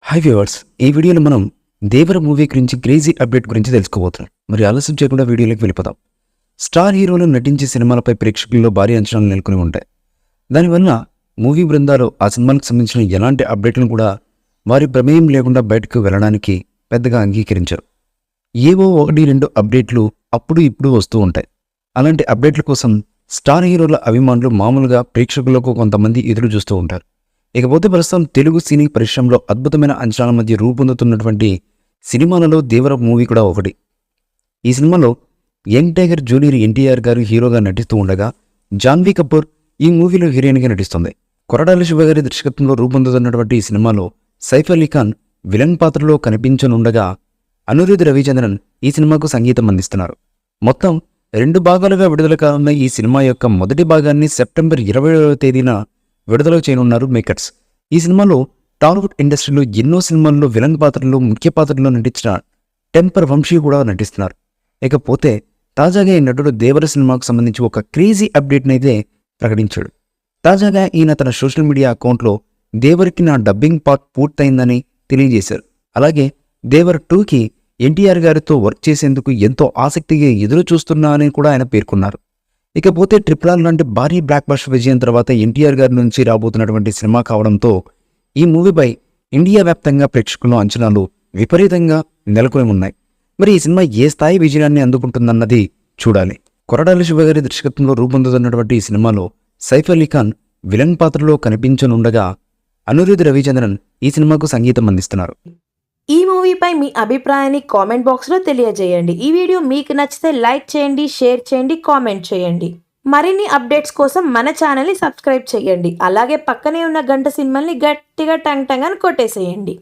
Hi viewers, ఈ వీడియోలో మనం దేవర మూవీ గురించి క్రేజీ అప్డేట్ గురించి తెలుసుకోబోతున్నాం. మరి ఆలస్యం చేయకుండా వీడియోలోకి వెళ్ళిపోతాం. స్టార్ హీరోలు నటించే సినిమాలపై ప్రేక్షకుల్లో భారీ అంచనాలు నెలకొని ఉంటాయి. దానివల్ల మూవీ బృందాలు ఆ సినిమాలకు సంబంధించిన ఎలాంటి అప్డేట్లను కూడా వారి ప్రమేయం లేకుండా బయటకు వెళ్ళడానికి పెద్దగా అంగీకరించారు. ఏవో 1-2 అప్డేట్లు అప్పుడు ఇప్పుడు వస్తూ ఉంటాయి. అలాంటి అప్డేట్ల కోసం స్టార్ హీరోల అభిమానులు మామూలుగా ప్రేక్షకులకు కొంతమంది ఎదురు చూస్తూ ఉంటారు. ఇకపోతే ప్రస్తుతం తెలుగు సినీ పరిశ్రమలో అద్భుతమైన అంచనాల మధ్య రూపొందుతున్నటువంటి సినిమాలలో దేవర మూవీ కూడా ఒకటి. ఈ సినిమాలో యంగ్ టైగర్ జూనియర్ ఎన్టీఆర్ గారు హీరోగా నటిస్తూ ఉండగా జాన్వీ కపూర్ ఈ మూవీలో హీరోయిన్గా నటిస్తుంది. కొరటాల శివ గారి దర్శకత్వంలో రూపొందుతున్నటువంటి ఈ సినిమాలో సైఫ్ అలీ ఖాన్ విలన్ పాత్రలో కనిపించనుండగా అనిరుద్ధ్ రవిచంద్రన్ ఈ సినిమాకు సంగీతం అందిస్తున్నారు. మొత్తం 2 భాగాలుగా విడుదల కానున్న ఈ సినిమా యొక్క మొదటి భాగాన్ని సెప్టెంబర్ 20వ తేదీన విడుదల చేయనున్నారు మేకర్స్. ఈ సినిమాలో టాలీవుడ్ ఇండస్ట్రీలో ఎన్నో సినిమాల్లో విలన్ పాత్రలో ముఖ్య పాత్రలో నటించిన టెంపర్ వంశీ కూడా నటిస్తున్నారు. ఇకపోతే తాజాగా ఈ నటుడు దేవర సినిమాకు సంబంధించి ఒక క్రేజీ అప్డేట్ని అయితే ప్రకటించాడు. తాజాగా ఈయన తన సోషల్ మీడియా అకౌంట్లో దేవరికి నా డబ్బింగ్ పార్ట్ పూర్తయిందని తెలియజేశారు. అలాగే దేవర్ 2కి ఎన్టీఆర్ గారితో వర్క్ చేసేందుకు ఎంతో ఆసక్తిగా ఎదురు చూస్తున్నా అని కూడా ఆయన పేర్కొన్నారు. ఇకపోతే RRR లాంటి భారీ బ్లాక్ బస్టర్ విజయం తర్వాత ఎన్టీఆర్ గారి నుంచి రాబోతున్నటువంటి సినిమా కావడంతో ఈ మూవీపై ఇండియా వ్యాప్తంగా ప్రేక్షకుల అంచనాలు విపరీతంగా నెలకొని ఉన్నాయి. మరి ఈ సినిమా ఏ స్థాయి విజయాన్ని అందుకుంటుందన్నది చూడాలి. కొరటాల శివ గారి దర్శకత్వంలో రూపొందుతున్నటువంటి ఈ సినిమాలో సైఫ్ అలీ ఖాన్ విలన్ పాత్రలో కనిపించనుండగా అనిరుద్ధ్ రవిచంద్రన్ ఈ సినిమాకు సంగీతం అందిస్తున్నారు. ఈ మూవీపై మీ అభిప్రాయాన్ని కామెంట్ బాక్స్లో తెలియజేయండి. ఈ వీడియో మీకు నచ్చితే లైక్ చేయండి, షేర్ చేయండి, కామెంట్ చేయండి. మరిన్ని అప్డేట్స్ కోసం మన ఛానల్ని సబ్స్క్రైబ్ చేయండి. అలాగే పక్కనే ఉన్న గంట సింబల్ని గట్టిగా టంగ్ టంగ్ అని కొట్టేసేయండి.